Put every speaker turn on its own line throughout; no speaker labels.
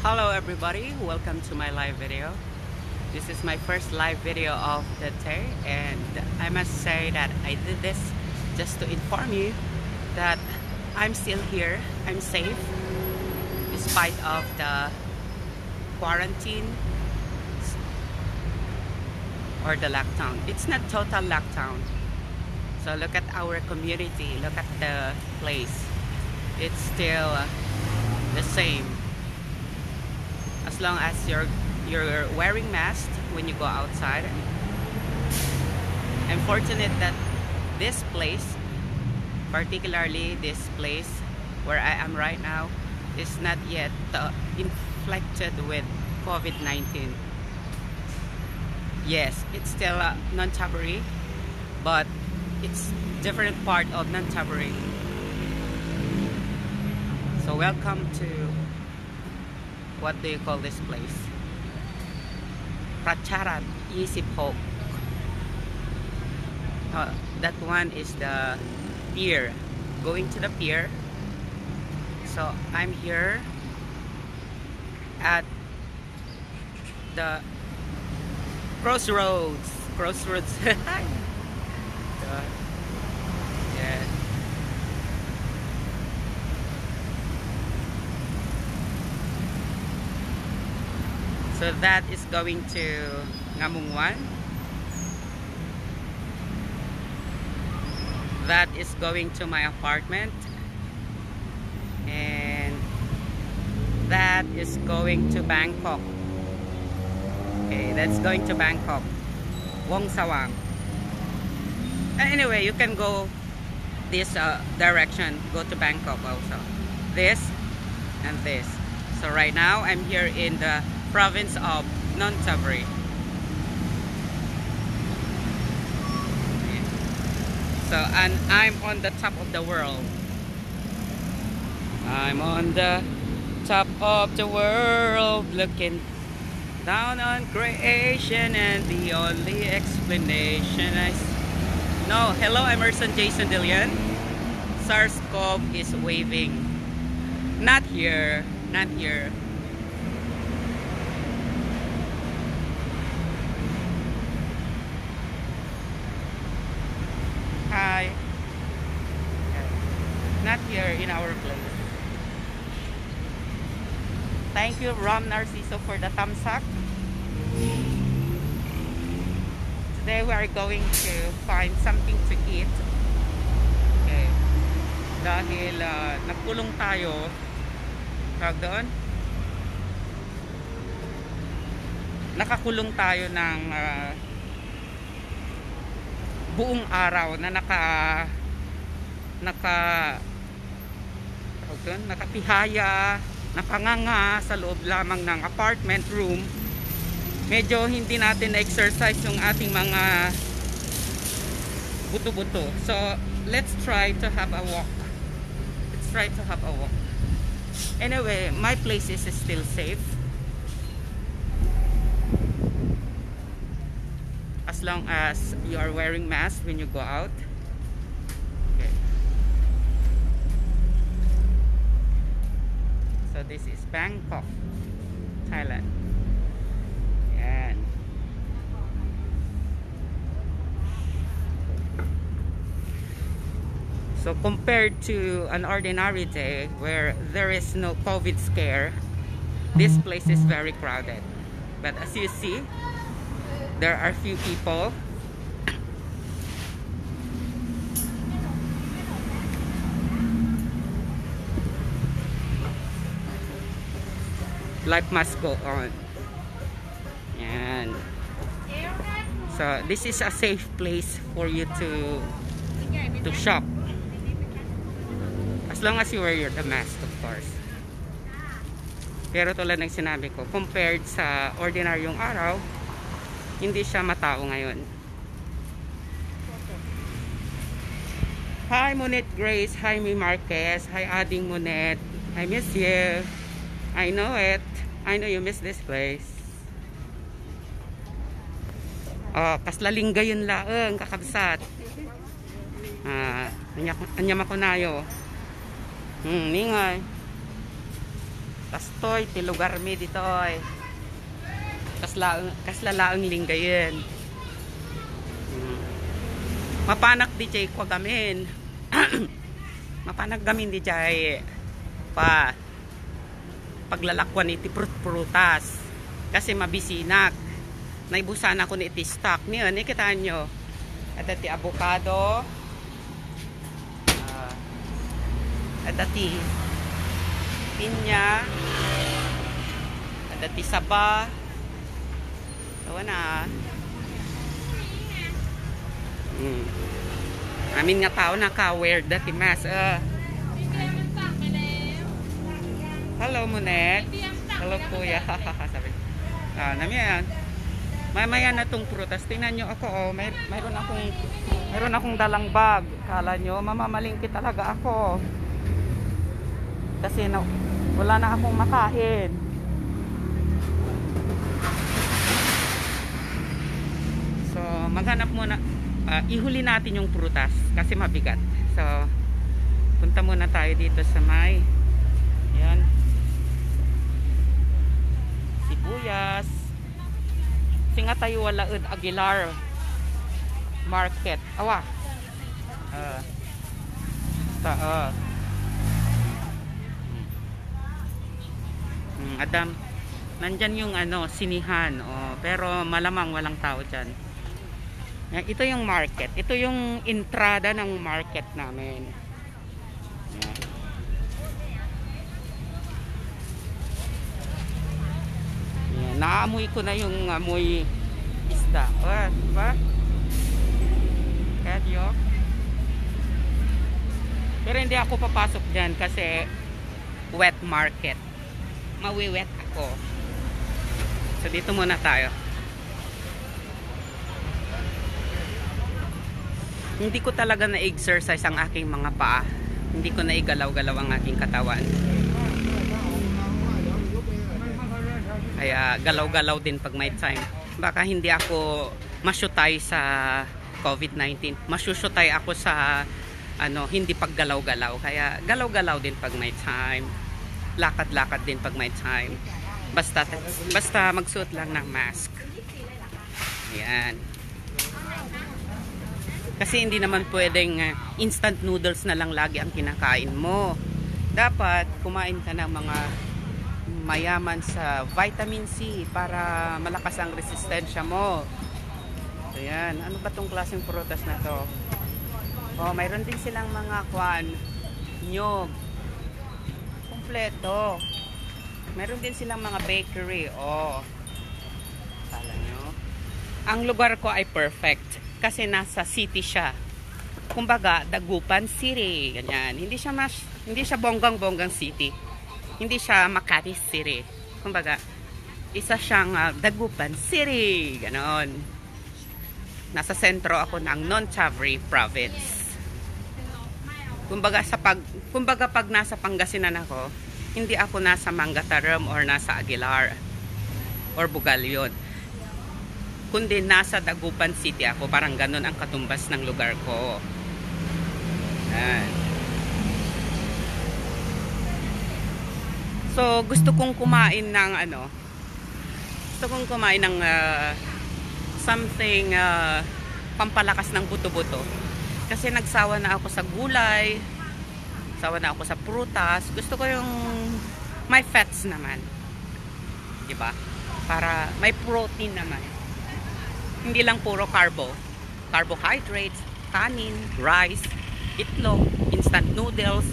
Hello everybody, welcome to my live video. This is my first live video of the day, and I must say that I did this just to inform you that I'm still here, I'm safe despite of the quarantine or the lockdown. It's not total lockdown. So look at our community, look at the place. It's still the same. As long as you're wearing mask when you go outside. I'm fortunate that this place, particularly this place where I am right now, is not yet infected with COVID-19. Yes, it's still non-Tabourey, but it's different part of non-Tabourey. So welcome to, what do you call this place? Pracharat Isipok. That one is the pier. Going to the pier. So I'm here at the crossroads. Yeah. So that is going to Ngamungwan. That is going to my apartment. And that is going to Bangkok. Okay, that's going to Bangkok. Wong Sawang. Anyway, you can go this direction, go to Bangkok also. This and this. So right now I'm here in the province of Non-Tabourey. So, and I'm on the top of the world. I'm on the top of the world, looking down on creation, and the only explanation no, hello, Emerson Jason Dillion. SARS-CoV is waving. Not here, not here. Hi. Not here in our place. Thank you, Rom Narciso, for the thumbs up. Today we are going to find something to eat. Okay. Dahil nagkulong tayo. Tawag doon? Nakakulong tayo ng buong araw na nakapihaya, nakanganga sa loob lamang ng apartment room. Medyo hindi natin na-exercise yung ating mga buto-buto. So let's try to have a walk. Anyway, my place is still safe. As long as you are wearing mask when you go out. Okay. So this is Bangkok, Thailand. Yan. So compared to an ordinary day where there is no COVID scare, this place is very crowded. But as you see, there are few people. Life must go on. And so this is a safe place for you to shop. As long as you wear the mask, of course. Pero tulad ng sinabi ko, compared sa ordinaryong araw, hindi siya matao ngayon. Hi Monet Grace, hi Mi Marquez, hi Ading Monet. I miss you. I know it. I know you miss this place. Oh, kaslaling gayon laeng kakabsat. Anya makunayo. Ningay. Tastoy, ti lugar mi ditoy. Kaslalaang linggayen. Mapanak di jay kwa gamin. Mapanak gamin di jay pa paglalakwan iti prutas kasi mabisinak. Naibusan ako ni iti stock niyo. Kita nyo. At iti avocado. At iti pinya. At iti saba. Tawa na. Amin nga tao naka-wear dati mas. Hello, Monet. Hello, kuya. Sabi. Nami yan. Mamaya na tong prutas. Tingnan nyo ako. Oh. Mayroon akong dalang bag. Kala nyo, mamamalingki talaga ako. Kasi wala na akong makain. So, maghanap muna. Ihuli natin yung prutas kasi mabigat. So, punta muna tayo dito sa may yan. Sibuyas. Singa tayo walaud Aguilar Market. Awa. Adam, nandyan yung sinihan. Pero malamang walang tao dyan. Ito yung market. Ito yung entrada ng market namin. Naamoy ko na yung amoy isda. Diba? Kaya pero hindi ako papasok dyan kasi wet market. Mawiwet ako. So dito muna tayo. Hindi ko talaga na-exercise ang aking mga paa. Hindi ko naigalaw-galaw ang aking katawan. Kaya galaw-galaw din pag may time. Baka hindi ako masyutay sa COVID-19. Masyusyutay ako sa hindi paggalaw-galaw. Kaya galaw-galaw din pag may time. Lakad-lakad din pag may time. Basta magsuot lang ng mask. Ayan. Kasi hindi naman pwedeng instant noodles na lang lagi ang kinakain mo. Dapat kumain ka ng mga mayaman sa vitamin C para malakas ang resistensya mo. So yan. Ano ba tong klaseng prutas na to? Mayroon din silang mga nyog. Kompleto. Mayroon din silang mga bakery. Kala nyo. Ang lugar ko ay perfect. Kasi nasa city siya. Kumbaga, Dagupan City. Ganyan. Hindi siya bonggang-bonggang city. Hindi siya Makati City. Kumbaga, isa siyang Dagupan City. Ganon. Nasa sentro ako ng Nonthaburi Province. Kumbaga pag nasa Pangasinan ako, hindi ako nasa Manggataram or nasa Aguilar or Bugalyon. Kundi nasa Dagupan City ako. Parang ganon ang katumbas ng lugar ko. Yan. So, gusto kong kumain ng something pampalakas ng buto-buto. Kasi nagsawa na ako sa gulay, sawa na ako sa prutas. Gusto ko yung may fats naman. Diba? Para may protein naman. Hindi lang puro carbohydrates, kanin, rice, itlog, instant noodles.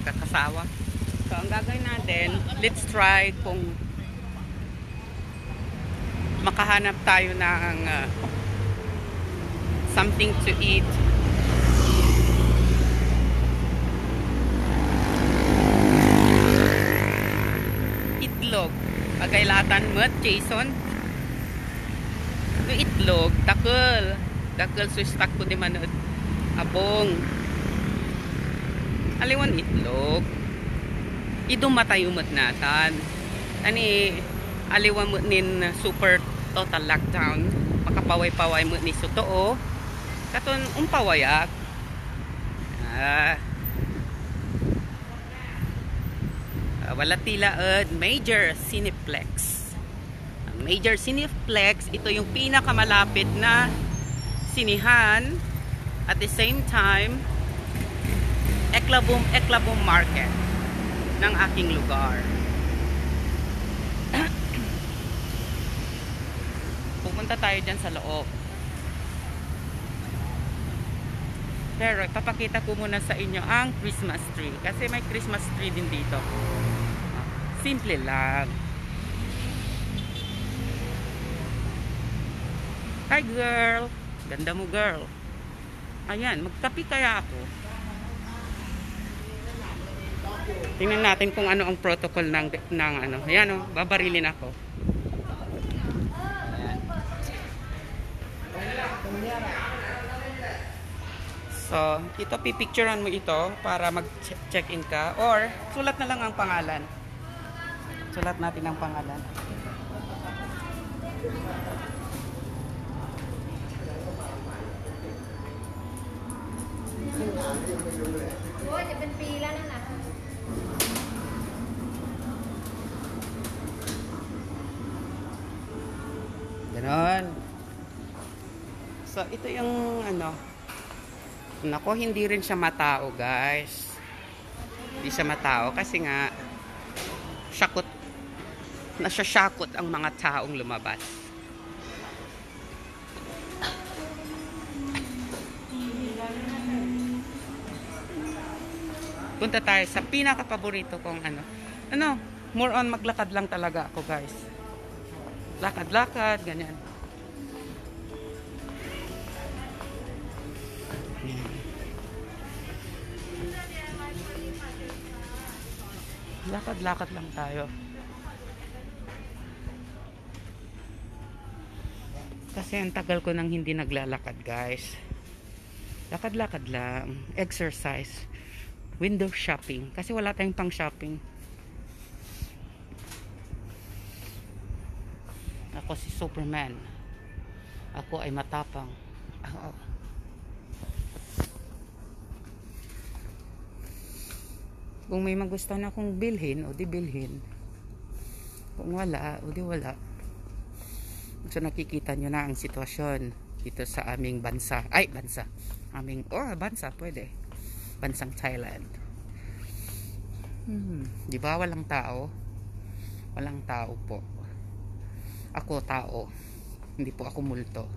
Kakasawa. So, ang gagawin natin, let's try kung makahanap tayo ng something to eat. Itlog. Pagailatan mo, Jason. Ito itlog. Dakol. Dakol sustak ko di manood. Abong. Aliwan itlog. Idumatay umot natan. Aliwan mo nin super total lockdown. Makapaway-paway mo ni Sutoo. Katon umpawayak. Wala tila Major Cineplex. Ang Major Cineplex, ito yung pinakamalapit na sinihan. At the same time, Eklabum Market ng aking lugar. Pupunta tayo dyan sa loob. Pero ipapakita ko muna sa inyo ang Christmas tree. Kasi may Christmas tree din dito. Simple lang. Hi girl. Ganda mo girl. Ayan, magkapi kaya ako. Tingnan natin kung ano ang protocol ng ano. Ayan o, babarilin ako. So, ito pipicturean mo ito para mag-check-in ka or sulat na lang ang pangalan. Sulat natin ang pangalan.
Oh,จะเป็นปีแล้วนั่นน่ะ
Ganon. So, ito yung ano. Nako, hindi rin siya matao, guys. Hindi siya matao kasi nga nasyashakot ang mga taong lumabas. Punta tayo sa pinaka-paborito kong ano. More on maglakad lang talaga ako, guys. Lakad-lakad, ganyan. Lakad-lakad lang tayo. Kasi ang tagal ko nang hindi naglalakad, guys. Lakad-lakad lang. Exercise. Window shopping. Kasi wala tayong pang shopping. Ako si Superman. Ako ay matapang. Kung may magustuhan akong bilhin, o di bilhin. Kung wala, o di wala. So nakikita nyo na ang sitwasyon dito sa aming bansa. Ay, bansa. Bansa, pwede. Bansang Thailand. Di ba walang tao? Walang tao po. Ako tao. Hindi po ako multo.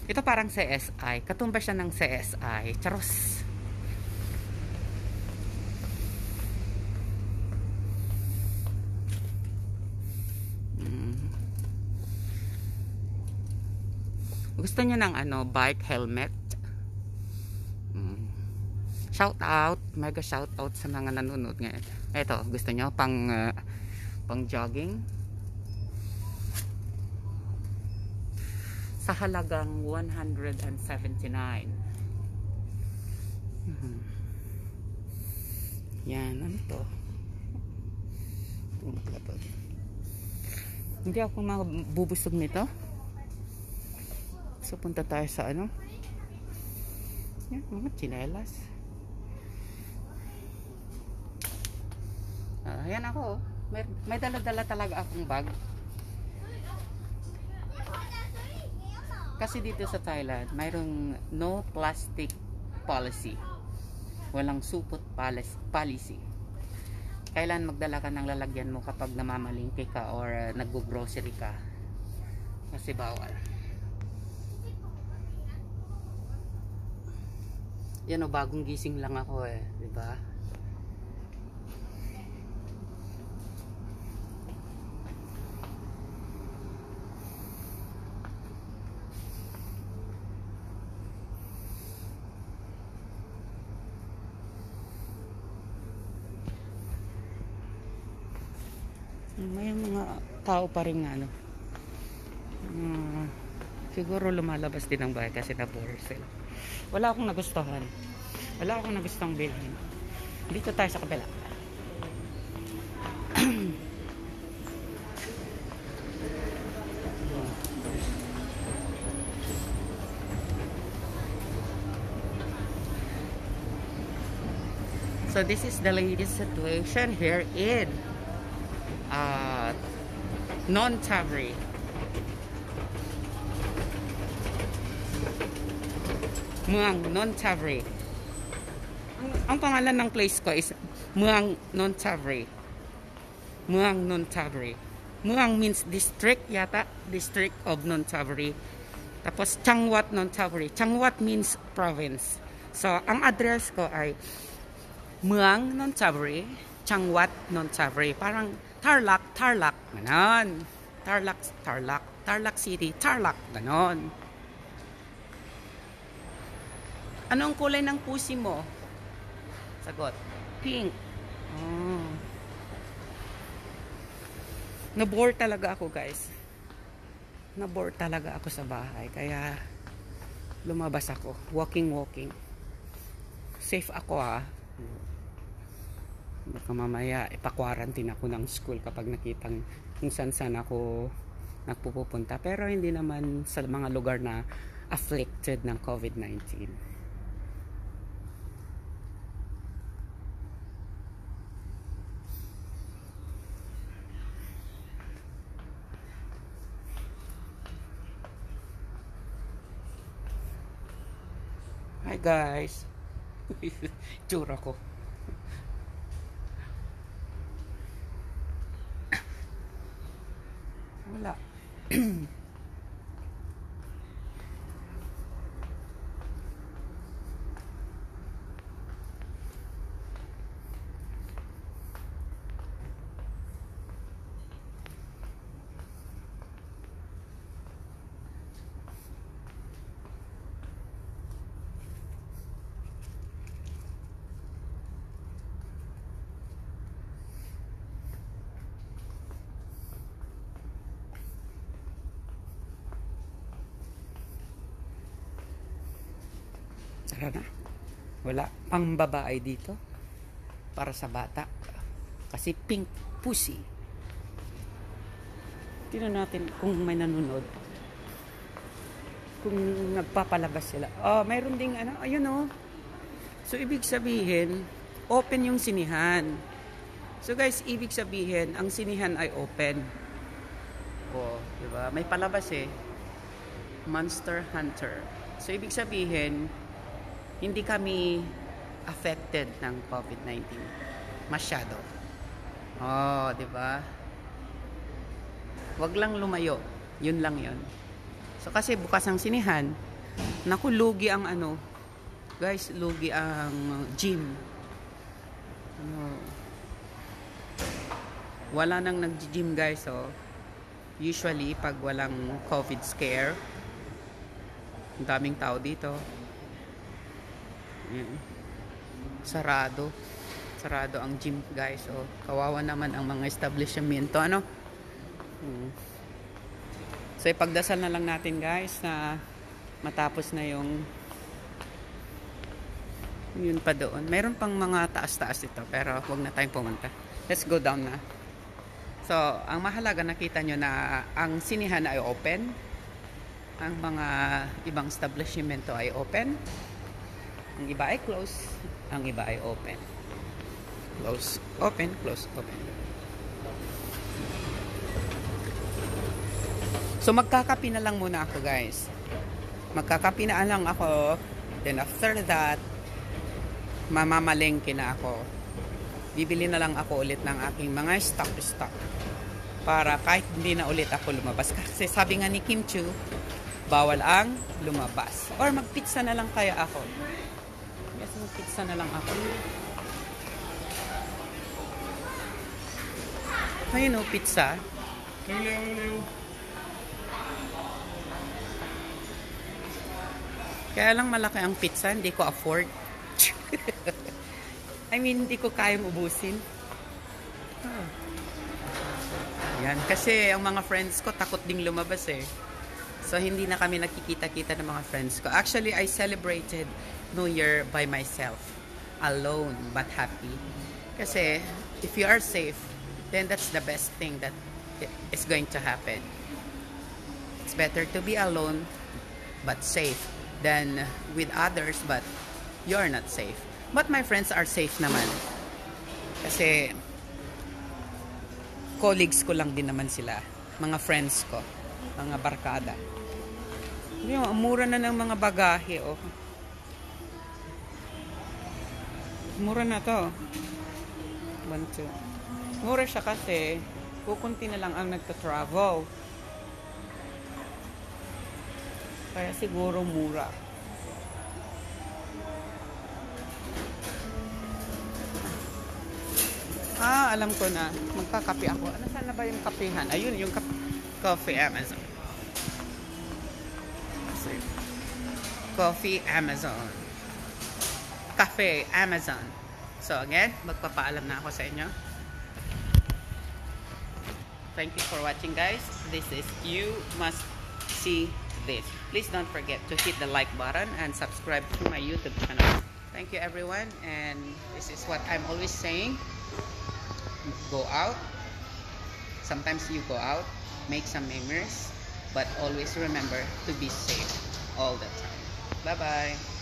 Ito parang CSI. Katumba siya ng CSI. Charos. Gusto niya ng bike helmet. Shout out, mega shout out sa mga nanonood ngayon. Ito, gusto niyo pang jogging. Sa halagang 179. Yan, ano to? Hindi ako mabubusog nito. So punta tayo sa yan, mga tsinelas. Ayan ako, may dala-dala talaga akong bag. Kasi dito sa Thailand, mayroong no plastic policy. Walang supot policy. Kailan magdala ka ng lalagyan mo kapag namamalingki ka or naggo-grocery ka. Kasi bawal. Yan bagong gising lang ako di ba? May mga tao pa rin siguro lumalabas din ang bahay kasi na-bore sila. Wala akong nagustuhan. Wala akong nagustuhang bilhin. Dito tayo sa kabila. So this is the latest situation here in Nonthaburi. Muang Nonthaburi. Ang pangalan ng place ko is Muang Nonthaburi. Muang Nonthaburi. Muang means district yata. District of Nonthaburi. Tapos Changwat Nonthaburi. Changwat means province. So ang address ko ay Muang Nonthaburi, Changwat Nonthaburi. Parang Tarlac, ganon. Tarlac City, Tarlac, ganon. Anong kulay ng pusi mo? Sagot, pink. Oh. Nabore talaga ako, guys. Nabore talaga ako sa bahay. Kaya lumabas ako. Walking. Safe ako, ha. Baka mamaya ipa-quarantine ako ng school kapag nakitang kung saan ako nagpupunta. Pero hindi naman sa mga lugar na afflicted ng COVID-19. Hi guys. Tsura ko. Wala. Tara na. Wala pang babae dito para sa bata. Kasi pink pussy. Tingnan natin kung may nanonood. Kung nagpapalabas sila. Oh, mayroon ding ano. Ayun oh. So, ibig sabihin, open yung sinihan. So, guys, ibig sabihin, ang sinihan ay open. Oh, diba? May palabas eh. Monster Hunter. So, ibig sabihin, hindi kami affected ng COVID-19 masyado. Oh, 'di ba? Wag lang lumayo. 'Yun lang 'yon. So kasi bukas ang sinihan, naku lugi ang ano. Guys, lugi ang gym. Ano? Wala nang nag-gym, guys, so usually pag walang COVID scare, ang daming tao dito. Sarado ang gym, guys. So kawawa naman ang mga establishmento, ano. So ipagdasal na lang natin, guys, na matapos na yung yun pa doon. Meron pang mga taas-taas ito, pero wag na tayong pumunta. Let's go down na. So ang mahalaga, nakita nyo na ang sinihan ay open, ang mga ibang establishmento ay open. Ang iba ay close, ang iba ay open. Close, open, close, open. So magkakapi na lang muna ako, guys. Magkakapi na lang ako. Then after that, mamamalengke na ako. Bibili na lang ako ulit ng aking mga stock. Para kahit hindi na ulit ako lumabas. Kasi sabi nga ni Kim Chiu, bawal ang lumabas. Or magpizza na lang kaya ako. Yes, magpizza na lang ako. Ayun o, pizza. Kaya lang malaki ang pizza, hindi ko afford. I mean, hindi ko kayang ubusin. Oh. Yan, kasi ang mga friends ko takot ding lumabas eh. So, hindi na kami nakikita-kita ng mga friends ko. Actually, I celebrated New Year by myself. Alone, but happy. Kasi, if you are safe, then that's the best thing that is going to happen. It's better to be alone, but safe, than with others, but you're not safe. But my friends are safe naman. Kasi colleagues ko lang din naman sila. Mga friends ko. Mga barkada. Yung, ang mura na ng mga bagahe, oh. Mura na to. 1, 2. Mura siya kasi kukunti na lang ang nagta-travel. Kaya siguro mura. Alam ko na. Magkakape ako. Ano saan na ba yung kapehan? Ayun, yung Coffee Amazon. Coffee Amazon. Cafe Amazon. So again, magpapaalam na ako sa inyo. Thank you for watching, guys. This is You Must See This. Please don't forget to hit the like button and subscribe to my YouTube channel. Thank you, everyone. And this is what I'm always saying. Go out. Sometimes you go out, make some memories, but always remember to be safe all the time. Bye-bye.